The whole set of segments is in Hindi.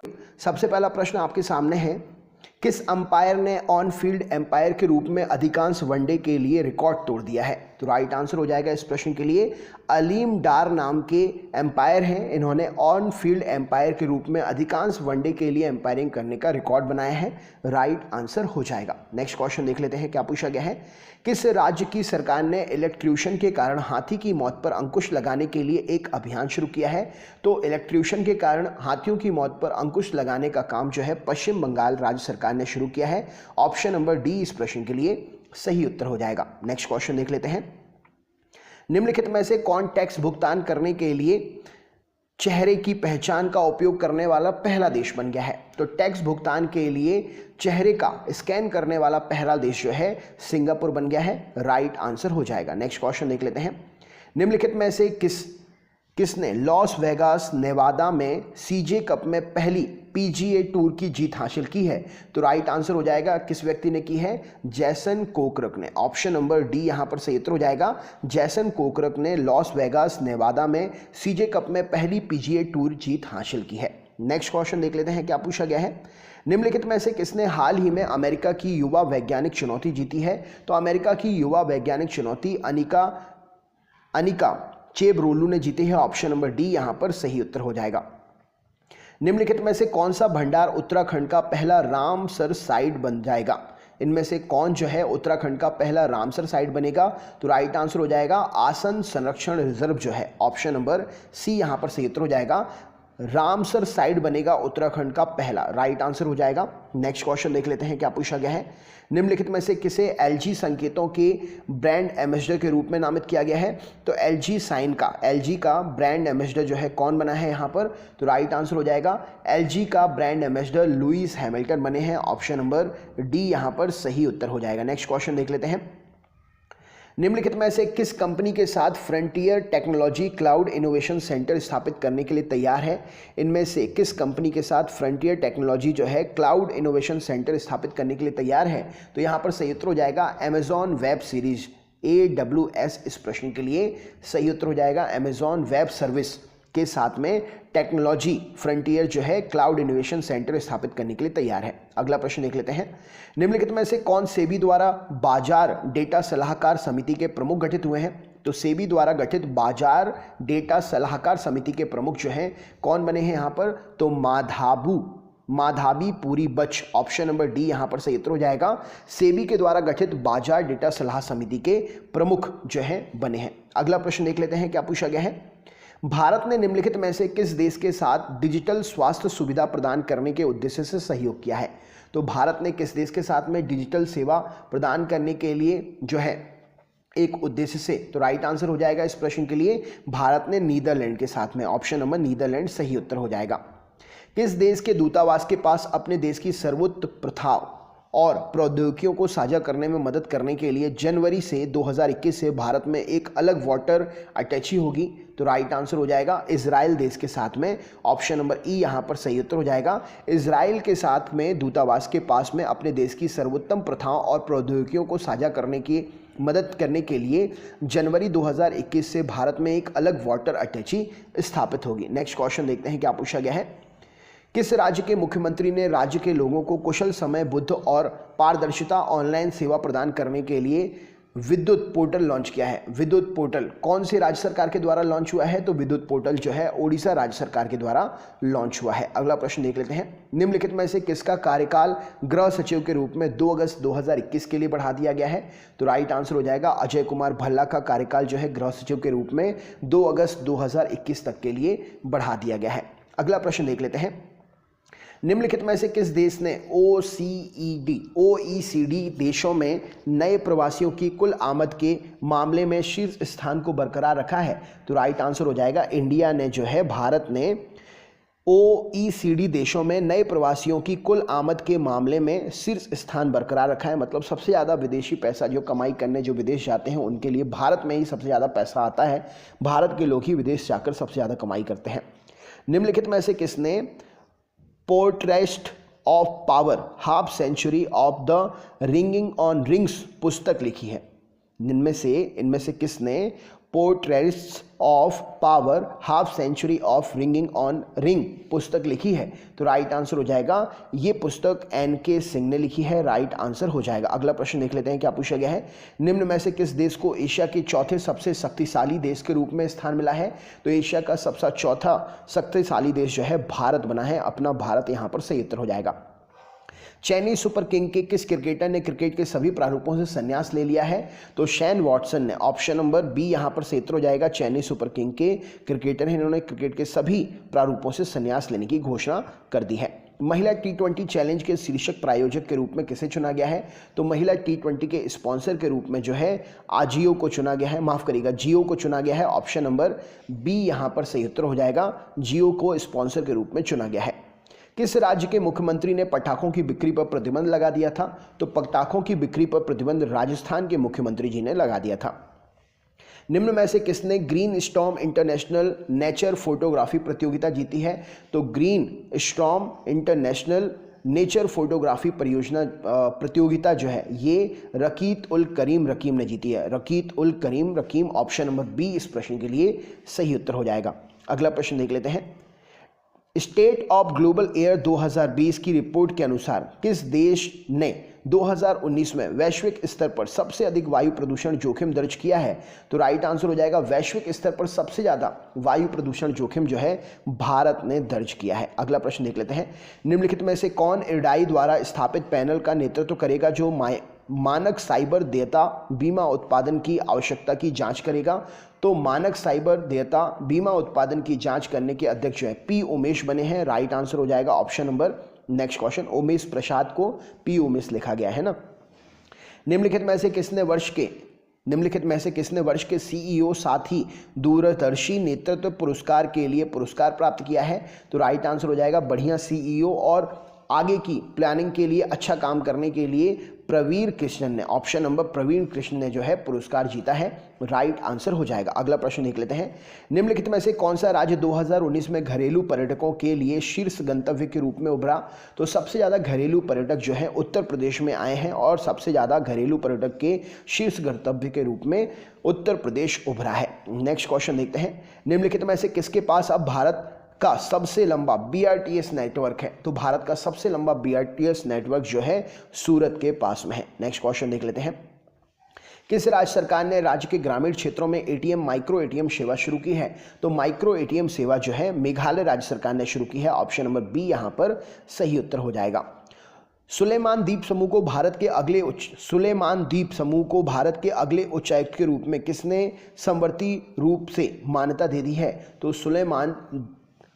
सबसे पहला प्रश्न आपके सामने है, किस अंपायर ने ऑन फील्ड एम्पायर के रूप में अधिकांश वनडे के लिए रिकॉर्ड तोड़ दिया है? तो राइट आंसर हो जाएगा इस प्रश्न के लिए अलीम डार नाम के एम्पायर हैं। इन्होंने ऑन फील्ड एम्पायर के रूप में अधिकांश वनडे के लिए एम्पायरिंग करने का रिकॉर्ड बनाया है। राइट आंसर हो जाएगा। नेक्स्ट क्वेश्चन देख लेते हैं क्या पूछा गया है। किस राज्य की सरकार ने इलेक्ट्रीशियन के कारण हाथी की मौत पर अंकुश लगाने के लिए एक अभियान शुरू किया है? तो इलेक्ट्रीशियन के कारण हाथियों की मौत पर अंकुश लगाने का काम जो है पश्चिम बंगाल राज्य सरकार ने शुरू किया है। ऑप्शन नंबर डी इस प्रश्न के लिए सही उत्तर हो जाएगा। नेक्स्ट क्वेश्चन देख लेते हैं। निम्नलिखित में से कौन टैक्स भुगतान करने के लिए चेहरे की पहचान का उपयोग करने वाला पहला देश बन गया है? तो टैक्स भुगतान के लिए चेहरे का स्कैन करने वाला पहला देश जो है सिंगापुर बन गया है। राइट आंसर हो जाएगा। नेक्स्ट क्वेश्चन देख लेते हैं। निम्नलिखित में से किसने लॉस वेगास नेवादा में सीजे कप में पहली पीजीए टूर की जीत हासिल की है? तो राइट आंसर हो जाएगा किस व्यक्ति ने की है? जैसन कोकरक ने। ऑप्शन नंबर डी यहां पर सही उत्तर हो जाएगा। जैसन कोकरक ने लॉस वेगास नेवादा में सीजे कप में पहली पीजीए टूर जीत हासिल की है। नेक्स्ट क्वेश्चन देख लेते हैं क्या पूछा गया है। निम्नलिखित में से किसने हाल ही में अमेरिका की युवा वैज्ञानिक चुनौती जीती है? तो अमेरिका की युवा वैज्ञानिक चुनौती अनिका चेबरोलू ने जीती है। ऑप्शन नंबर डी यहां पर सही उत्तर हो जाएगा। निम्नलिखित में से कौन सा भंडार उत्तराखंड का पहला रामसर साइट बन जाएगा? इनमें से कौन जो है उत्तराखंड का पहला रामसर साइट बनेगा? तो राइट आंसर हो जाएगा आसन संरक्षण रिजर्व जो है ऑप्शन नंबर सी यहां पर सही उत्तर हो जाएगा। रामसर साइट बनेगा उत्तराखंड का पहला। राइट आंसर हो जाएगा। नेक्स्ट क्वेश्चन देख लेते हैं क्या पूछा गया है। निम्नलिखित में से किसे एलजी संकेतों के ब्रांड एम्बेसडर के रूप में नामित किया गया है? तो एलजी का ब्रांड एम्बेसडर जो है कौन बना है यहाँ पर? तो राइट आंसर हो जाएगा एलजी का ब्रांड एम्बेसडर लुइस हैमिल्टन बने हैं। ऑप्शन नंबर डी यहाँ पर सही उत्तर हो जाएगा। नेक्स्ट क्वेश्चन देख लेते हैं। निम्नलिखित में से किस कंपनी के साथ frontier technology cloud innovation centre स्थापित करने के लिए तैयार है? इनमें से किस कंपनी के साथ फ्रंटियर टेक्नोलॉजी जो है क्लाउड इनोवेशन सेंटर स्थापित करने के लिए तैयार है? तो यहां पर सही उत्तर हो जाएगा अमेजॉन वेब सीरीज AWS इस प्रश्न के लिए सही उत्तर हो जाएगा। अमेजॉन वेब सर्विस के साथ में टेक्नोलॉजी फ्रंटियर जो है क्लाउड इनोवेशन सेंटर स्थापित करने के लिए तैयार है। अगला प्रश्न देख लेते हैं। निम्नलिखित में से कौन सेबी द्वारा बाजार डेटा सलाहकार समिति के प्रमुख गठित हुए हैं? तो सेबी द्वारा गठित बाजार डेटा सलाहकार समिति के प्रमुख जो हैं कौन बने हैं यहाँ पर? तो माधाबी पूरी बच। ऑप्शन नंबर डी यहां पर सही उत्तर हो जाएगा। सेबी के द्वारा गठित बाजार डेटा सलाह समिति के प्रमुख जो हैं बने हैं। अगला प्रश्न देख लेते हैं क्या पूछा गया है। भारत ने निम्नलिखित में से किस देश के साथ डिजिटल स्वास्थ्य सुविधा प्रदान करने के उद्देश्य से सहयोग किया है? तो भारत ने किस देश के साथ में डिजिटल सेवा प्रदान करने के लिए जो है एक उद्देश्य से? तो राइट आंसर हो जाएगा इस प्रश्न के लिए भारत ने नीदरलैंड के साथ में। ऑप्शन नंबर नीदरलैंड सही उत्तर हो जाएगा। किस देश के दूतावास के पास अपने देश की सर्वोच्च प्रथाओं और प्रौद्योगिकियों को साझा करने में मदद करने के लिए जनवरी से 2021 से भारत में एक अलग वाटर अटैची होगी? तो राइट आंसर हो जाएगा इजराइल देश के साथ में। ऑप्शन नंबर ई यहां पर सही उत्तर हो जाएगा। इजराइल के साथ में दूतावास के पास में अपने देश की सर्वोत्तम प्रथाओं और प्रौद्योगिकियों को साझा करने की मदद करने के लिए जनवरी 2021 से भारत में एक अलग वाटर अटैची स्थापित होगी। नेक्स्ट क्वेश्चन देखते हैं क्या पूछा गया है। किस राज्य के मुख्यमंत्री ने राज्य के लोगों को कुशल समय बुद्ध और पारदर्शिता ऑनलाइन सेवा प्रदान करने के लिए विद्युत पोर्टल लॉन्च किया है? विद्युत पोर्टल कौन से राज्य सरकार के द्वारा लॉन्च हुआ है? तो विद्युत पोर्टल जो है ओडिशा राज्य सरकार के द्वारा लॉन्च हुआ है। अगला प्रश्न देख लेते हैं। निम्नलिखित में से किसका कार्यकाल गृह सचिव के रूप में 2 अगस्त 2021 के लिए बढ़ा दिया गया है? तो राइट आंसर हो जाएगा अजय कुमार भल्ला का कार्यकाल जो है गृह सचिव के रूप में 2 अगस्त 2021 तक के लिए बढ़ा दिया गया है। अगला प्रश्न देख लेते हैं। निम्नलिखित में से किस देश ने OECD देशों में नए प्रवासियों की कुल आमद के मामले में शीर्ष स्थान को बरकरार रखा है? तो राइट आंसर हो जाएगा इंडिया ने जो है भारत ने OECD देशों में नए प्रवासियों की कुल आमद के मामले में शीर्ष स्थान बरकरार रखा है। मतलब सबसे ज़्यादा विदेशी पैसा जो कमाई करने जो विदेश जाते हैं उनके लिए भारत में ही सबसे ज़्यादा पैसा आता है। भारत के लोग ही विदेश जाकर सबसे ज़्यादा कमाई करते हैं। निम्नलिखित में से किसने portrait of power half century of the ringing on rings पुस्तक लिखी है? इनमें से किसने portraits of power, half century of ringing on ring पुस्तक लिखी है? तो राइट आंसर हो जाएगा ये पुस्तक एन.के. सिंह ने लिखी है, राइट आंसर हो जाएगा। अगला प्रश्न देख लेते हैं क्या पूछा गया है। निम्न में से किस देश को एशिया के चौथे सबसे शक्तिशाली देश के रूप में स्थान मिला है? तो एशिया का सबसे चौथा शक्तिशाली देश जो है भारत बना है, अपना भारत यहाँ पर सही उत्तर हो जाएगा। चेन्नई सुपर किंग के किस क्रिकेटर ने क्रिकेट के सभी प्रारूपों से संन्यास ले लिया है? तो शेन वॉटसन ने, ऑप्शन नंबर बी यहाँ पर सही उत्तर हो जाएगा। चेन्नई सुपर किंग के क्रिकेटर हैं, इन्होंने क्रिकेट के सभी प्रारूपों से संन्यास लेने की घोषणा कर दी है। महिला टी20 चैलेंज के शीर्षक प्रायोजक के रूप में किसे चुना गया है? तो महिला टी20 के स्पॉन्सर के रूप में जो है आजियो को चुना गया है, माफ करिएगा जियो को चुना गया है। ऑप्शन नंबर बी यहाँ पर सही उत्तर हो जाएगा, जियो को स्पॉन्सर के रूप में चुना गया है। किस राज्य के मुख्यमंत्री ने पटाखों की बिक्री पर प्रतिबंध लगा दिया था? तो पटाखों की बिक्री पर प्रतिबंध राजस्थान के मुख्यमंत्री जी ने लगा दिया था। निम्न में से किसने green storm international nature photography प्रतियोगिता जीती है? तो green storm international nature photography प्रतियोगिता जो है ये रकीत उल करीम रकीम ने जीती है। रकीत उल करीम रकीम, ऑप्शन नंबर बी इस प्रश्न के लिए सही उत्तर हो जाएगा। अगला प्रश्न देख लेते हैं। स्टेट ऑफ ग्लोबल एयर 2020 की रिपोर्ट के अनुसार किस देश ने 2019 में वैश्विक स्तर पर सबसे अधिक वायु प्रदूषण जोखिम दर्ज किया है? तो राइट आंसर हो जाएगा वैश्विक स्तर पर सबसे ज्यादा वायु प्रदूषण जोखिम जो है भारत ने दर्ज किया है। अगला प्रश्न देख लेते हैं। निम्नलिखित में से कौन इरडाई द्वारा स्थापित पैनल का नेतृत्व करेगा जो मानक साइबर देयता बीमा उत्पादन की आवश्यकता की जांच करेगा? तो मानक साइबर देयता बीमा उत्पादन की जांच करने के अध्यक्ष जो है पी उमेश बने हैं, राइट आंसर हो जाएगा option number next question, Umesh Prasad को पी उमेश लिखा गया है ना। निम्नलिखित में से किसने वर्ष के सीईओ साथ ही दूरदर्शी नेतृत्व पुरस्कार के लिए पुरस्कार प्राप्त किया है? तो राइट आंसर हो जाएगा बढ़िया सीईओ और आगे की प्लानिंग के लिए अच्छा काम करने के लिए प्रवीण कृष्णन ने, ऑप्शन नंबर प्रवीण कृष्ण ने जो है पुरस्कार जीता है, राइट आंसर हो जाएगा। अगला प्रश्न देख लेते हैं। निम्नलिखित में से कौन सा राज्य 2019 में घरेलू पर्यटकों के लिए शीर्ष गंतव्य के रूप में उभरा? तो सबसे ज़्यादा घरेलू पर्यटक जो है उत्तर प्रदेश में आए हैं और सबसे ज़्यादा घरेलू पर्यटक के शीर्ष गंतव्य के रूप में उत्तर प्रदेश उभरा है। नेक्स्ट क्वेश्चन देखते हैं। निम्नलिखित में से किसके पास अब भारत का सबसे लंबा BRTS नेटवर्क है? तो भारत का सबसे लंबा BRTS नेटवर्क जो है सूरत के पास में है। नेक्स्ट क्वेश्चन देख लेते हैं। किस राज्य सरकार ने राज्य के ग्रामीण क्षेत्रों में ATM माइक्रो ATM सेवा शुरू की है? तो माइक्रो ATM सेवा जो है मेघालय राज्य सरकार ने शुरू की है, ऑप्शन नंबर बी यहाँ पर सही उत्तर हो जाएगा। सुलेमान द्वीप समूह को भारत के अगले उच्चायुक्त के रूप में किसने समवर्ती रूप से मान्यता दे दी है? तो सुलेमान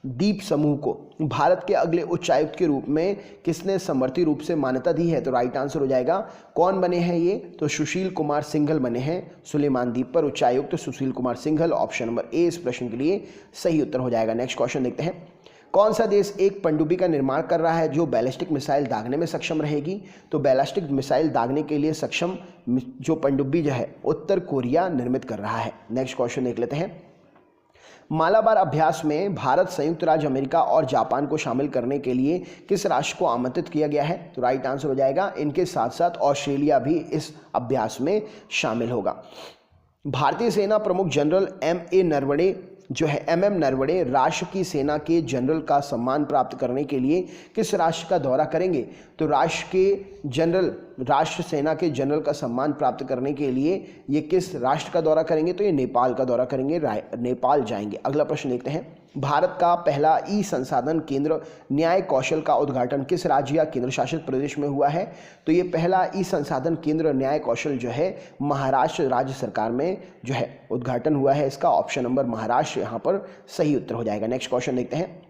द्वीप समूह को भारत के अगले उच्चायुक्त के रूप में किसने समवर्ती रूप से मान्यता दी है? तो राइट आंसर हो जाएगा कौन बने हैं ये? तो सुशील कुमार सिंघल बने हैं सुलेमान द्वीप पर उच्चायुक्त, तो Sushil Kumar Singhal, option number A इस प्रश्न के लिए सही उत्तर हो जाएगा। नेक्स्ट क्वेश्चन देखते हैं। कौन सा देश एक पनडुब्बी का निर्माण कर रहा है जो बैलिस्टिक मिसाइल दागने में सक्षम रहेगी? तो बैलिस्टिक मिसाइल दागने के लिए सक्षम जो पनडुब्बी जो है उत्तर कोरिया निर्मित कर रहा है। नेक्स्ट क्वेश्चन देख लेते हैं। मालाबार अभ्यास में भारत, संयुक्त राज्य अमेरिका और जापान को शामिल करने के लिए किस राष्ट्र को आमंत्रित किया गया है? तो राइट आंसर हो जाएगा इनके साथ साथ ऑस्ट्रेलिया भी इस अभ्यास में शामिल होगा। भारतीय सेना प्रमुख जनरल MM नरवणे राष्ट्र की सेना के जनरल का सम्मान प्राप्त करने के लिए किस राष्ट्र का दौरा करेंगे? तो राष्ट्र सेना के जनरल का सम्मान प्राप्त करने के लिए ये किस राष्ट्र का दौरा करेंगे? तो ये नेपाल का दौरा करेंगे, नेपाल जाएंगे। अगला प्रश्न देखते हैं। भारत का पहला ई संसाधन केंद्र न्याय कौशल का उद्घाटन किस राज्य या केंद्र शासित प्रदेश में हुआ है? तो ये पहला ई संसाधन केंद्र न्याय कौशल जो है महाराष्ट्र राज्य सरकार में जो है उद्घाटन हुआ है, इसका ऑप्शन नंबर महाराष्ट्र यहाँ पर सही उत्तर हो जाएगा। नेक्स्ट क्वेश्चन देखते हैं।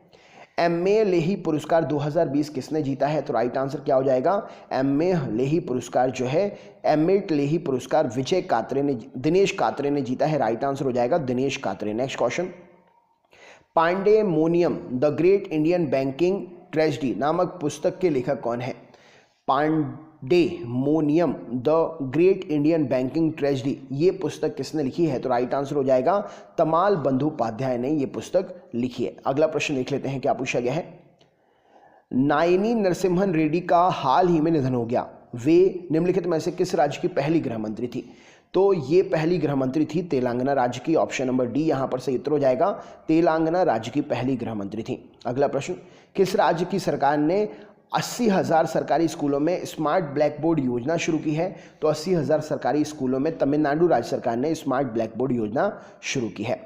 MA लेही पुरस्कार 2020 किसने जीता है? तो राइट आंसर क्या हो जाएगा? MA लेही पुरस्कार जो है एमएट लेही पुरस्कार दिनेश कात्रे ने जीता है, राइट आंसर हो जाएगा Dinesh Katre. Next question. Pandemonium the great Indian banking tragedy नामक पुस्तक के लेखक कौन है? Pandemonium the great Indian banking tragedy ये पुस्तक किसने लिखी है? तो राइट आंसर हो जाएगा तमाल बंदोपाध्याय ने ये पुस्तक लिखी है। अगला प्रश्न देख लेते हैं क्या पूछा गया है। नायनी नरसिम्हन रेड्डी का हाल ही में निधन हो गया, वे निम्नलिखित में से किस राज्य की पहली गृह मंत्री थी? तो ये पहली गृह मंत्री थी तेलंगाना राज्य की। ऑप्शन नंबर डी यहाँ पर सही उत्तर हो जाएगा, तेलंगाना राज्य की पहली गृह मंत्री थी। अगला प्रश्न, किस राज्य की सरकार ने 80,000 सरकारी स्कूलों में स्मार्ट ब्लैक बोर्ड योजना शुरू की है? तो 80,000 सरकारी स्कूलों में तमिलनाडु राज्य सरकार ने स्मार्ट ब्लैक बोर्ड योजना शुरू की है।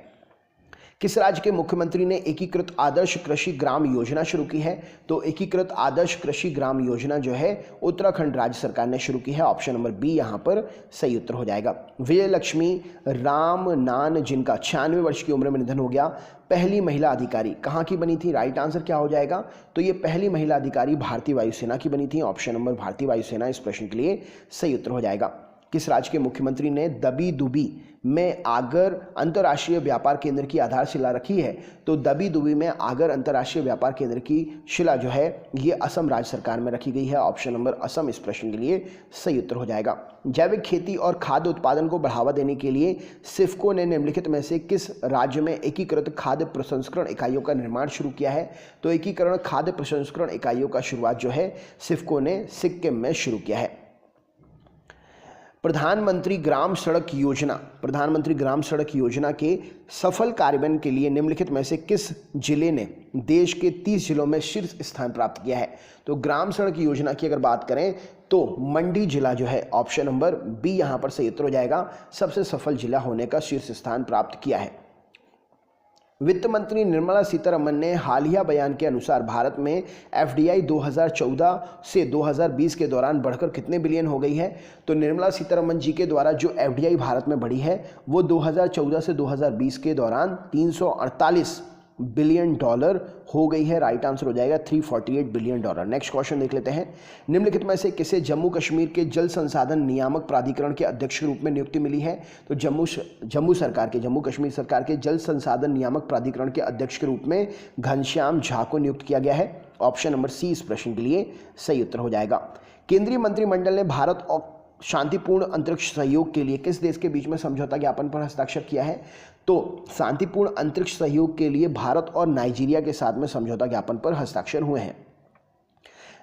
किस राज्य के मुख्यमंत्री ने एकीकृत आदर्श कृषि ग्राम योजना शुरू की है? तो एकीकृत आदर्श कृषि ग्राम योजना जो है उत्तराखंड राज्य सरकार ने शुरू की है। ऑप्शन नंबर बी यहाँ पर सही उत्तर हो जाएगा। विजय लक्ष्मी रामनान जिनका 96 वर्ष की उम्र में निधन हो गया, पहली महिला अधिकारी कहाँ की बनी थी? राइट आंसर क्या हो जाएगा? तो ये पहली महिला अधिकारी भारतीय वायुसेना की बनी थी। ऑप्शन नंबर भारतीय वायुसेना इस प्रश्न के लिए सही उत्तर हो जाएगा। किस राज्य के मुख्यमंत्री ने दबी दुबी में आगर अंतर्राष्ट्रीय व्यापार केंद्र की आधारशिला रखी है? तो दबी दुबी में आगर अंतर्राष्ट्रीय व्यापार केंद्र की शिला जो है ये असम राज्य सरकार में रखी गई है। ऑप्शन नंबर असम इस प्रश्न के लिए सही उत्तर हो जाएगा। जैविक खेती और खाद्य उत्पादन को बढ़ावा देने के लिए सिफको ने निम्नलिखित में से किस राज्य में एकीकृत खाद्य प्रसंस्करण इकाइयों का निर्माण शुरू किया है? तो एकीकरण खाद्य प्रसंस्करण इकाइयों का शुरुआत जो है सिफको ने सिक्किम में शुरू किया है। प्रधानमंत्री ग्राम सड़क योजना के सफल कार्यान्वयन के लिए निम्नलिखित में से किस जिले ने देश के 30 जिलों में शीर्ष स्थान प्राप्त किया है? तो ग्राम सड़क योजना की अगर बात करें तो मंडी जिला जो है ऑप्शन नंबर बी यहाँ पर सही उत्तर हो जाएगा, सबसे सफल जिला होने का शीर्ष स्थान प्राप्त किया है। वित्त मंत्री निर्मला सीतारमण ने हालिया बयान के अनुसार भारत में एफडीआई 2014 से 2020 के दौरान बढ़कर कितने बिलियन हो गई है? तो निर्मला सीतारमण जी के द्वारा जो एफडीआई भारत में बढ़ी है वो 2014 से 2020 के दौरान 348 बिलियन डॉलर हो गई है। राइट आंसर हो जाएगा 348 बिलियन डॉलर। नेक्स्ट क्वेश्चन देख लेते हैं। निम्नलिखित में से किसे जम्मू कश्मीर के जल संसाधन नियामक प्राधिकरण के अध्यक्ष के रूप में नियुक्ति मिली है? तो जम्मू कश्मीर सरकार के जल संसाधन नियामक प्राधिकरण के अध्यक्ष के रूप में घनश्याम झा को नियुक्त किया गया है। ऑप्शन नंबर सी इस प्रश्न के लिए सही उत्तर हो जाएगा। केंद्रीय मंत्रिमंडल ने भारत और शांतिपूर्ण अंतरिक्ष सहयोग के लिए किस देश के बीच में समझौता ज्ञापन पर हस्ताक्षर किया है? तो शांतिपूर्ण अंतरिक्ष सहयोग के लिए भारत और नाइजीरिया के साथ में समझौता ज्ञापन पर हस्ताक्षर हुए हैं।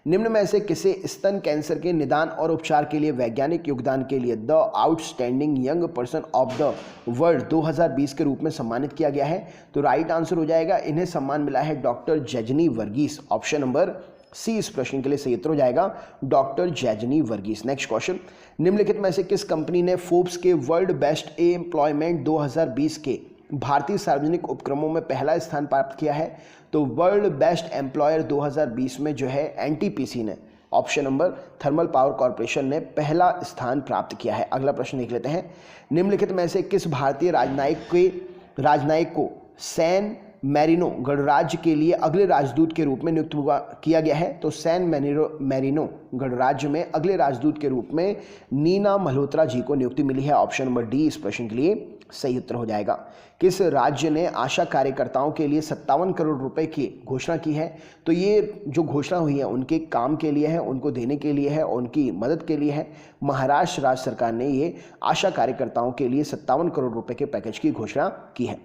निम्न में से किसे स्तन कैंसर के निदान और उपचार के लिए वैज्ञानिक योगदान के लिए the outstanding young person of the world 2020 के रूप में सम्मानित किया गया है? तो राइट आंसर हो जाएगा, इन्हें सम्मान मिला है doctor Jaijini Varghese. Option number C इस प्रश्न के लिए सही उत्तर हो जाएगा, doctor Jaijini Varghese. Next question, निम्नलिखित में से किस कंपनी ने फोर्ब्स के वर्ल्ड बेस्ट एम्प्लॉयमेंट 2020 के भारतीय सार्वजनिक उपक्रमों में पहला स्थान प्राप्त किया है? तो वर्ल्ड बेस्ट एम्प्लॉयर 2020 में जो है एनटीपीसी ने, option number thermal power corporation ने पहला स्थान प्राप्त किया है। अगला प्रश्न देख लेते हैं। निम्नलिखित में से किस भारतीय राजनयिक को सैन मैरिनो गणराज्य के लिए अगले राजदूत के रूप में नियुक्त किया गया है? तो सैन मैरिनो गणराज्य में अगले राजदूत के रूप में नीना मल्होत्रा जी को नियुक्ति मिली है। ऑप्शन नंबर डी इस प्रश्न के लिए सही उत्तर हो जाएगा। किस राज्य ने आशा कार्यकर्ताओं के लिए 57 करोड़ रुपए की घोषणा की है? तो ये जो घोषणा हुई है उनके काम के लिए है, उनको देने के लिए है, उनकी मदद के लिए है। महाराष्ट्र राज्य सरकार ने ये आशा कार्यकर्ताओं के लिए 57 करोड़ रुपए के पैकेज की घोषणा की है।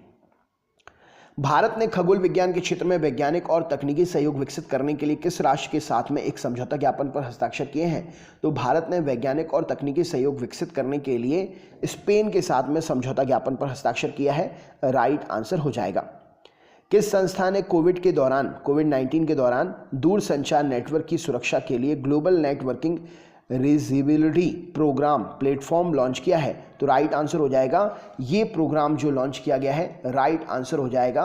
भारत ने खगोल विज्ञान के क्षेत्र में वैज्ञानिक और तकनीकी सहयोग विकसित करने के लिए किस राष्ट्र के साथ में एक समझौता ज्ञापन पर हस्ताक्षर किए हैं? तो भारत ने वैज्ञानिक और तकनीकी सहयोग विकसित करने के लिए स्पेन के साथ में समझौता ज्ञापन पर हस्ताक्षर किया है। राइट आंसर हो जाएगा। किस संस्था ने कोविड-19 के दौरान दूरसंचार नेटवर्क की सुरक्षा के लिए ग्लोबल नेटवर्किंग रिजिबिलिटी प्रोग्राम प्लेटफॉर्म लॉन्च किया है? तो राइट आंसर हो जाएगा, ये प्रोग्राम जो लॉन्च किया गया है, राइट आंसर हो जाएगा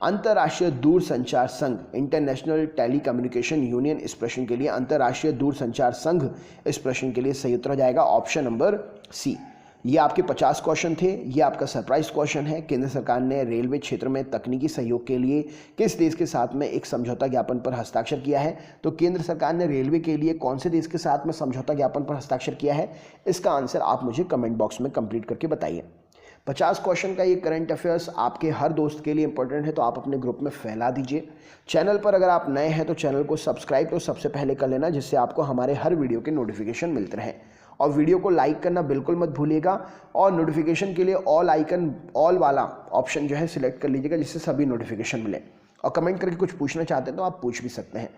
अंतर्राष्ट्रीय दूरसंचार संघ, इंटरनेशनल टेलीकम्युनिकेशन यूनियन इस प्रश्न के लिए, अंतर्राष्ट्रीय दूरसंचार संघ इस प्रश्न के लिए सही उत्तर हो जाएगा, ऑप्शन नंबर सी। ये आपके 50 क्वेश्चन थे। ये आपका सरप्राइज क्वेश्चन है। केंद्र सरकार ने रेलवे क्षेत्र में तकनीकी सहयोग के लिए किस देश के साथ में एक समझौता ज्ञापन पर हस्ताक्षर किया है? तो केंद्र सरकार ने रेलवे के लिए कौन से देश के साथ में समझौता ज्ञापन पर हस्ताक्षर किया है? इसका आंसर आप मुझे कमेंट बॉक्स में कंप्लीट करके बताइए। 50 क्वेश्चन का ये करंट अफेयर्स आपके हर दोस्त के लिए इंपॉर्टेंट है, तो आप अपने ग्रुप में फैला दीजिए। चैनल पर अगर आप नए हैं तो चैनल को सब्सक्राइब तो सबसे पहले कर लेना, जिससे आपको हमारे हर वीडियो के नोटिफिकेशन मिलते रहें। और वीडियो को लाइक करना बिल्कुल मत भूलिएगा, और नोटिफिकेशन के लिए ऑल वाला ऑप्शन जो है सिलेक्ट कर लीजिएगा, जिससे सभी नोटिफिकेशन मिले। और कमेंट करके कुछ पूछना चाहते हैं तो आप पूछ भी सकते हैं।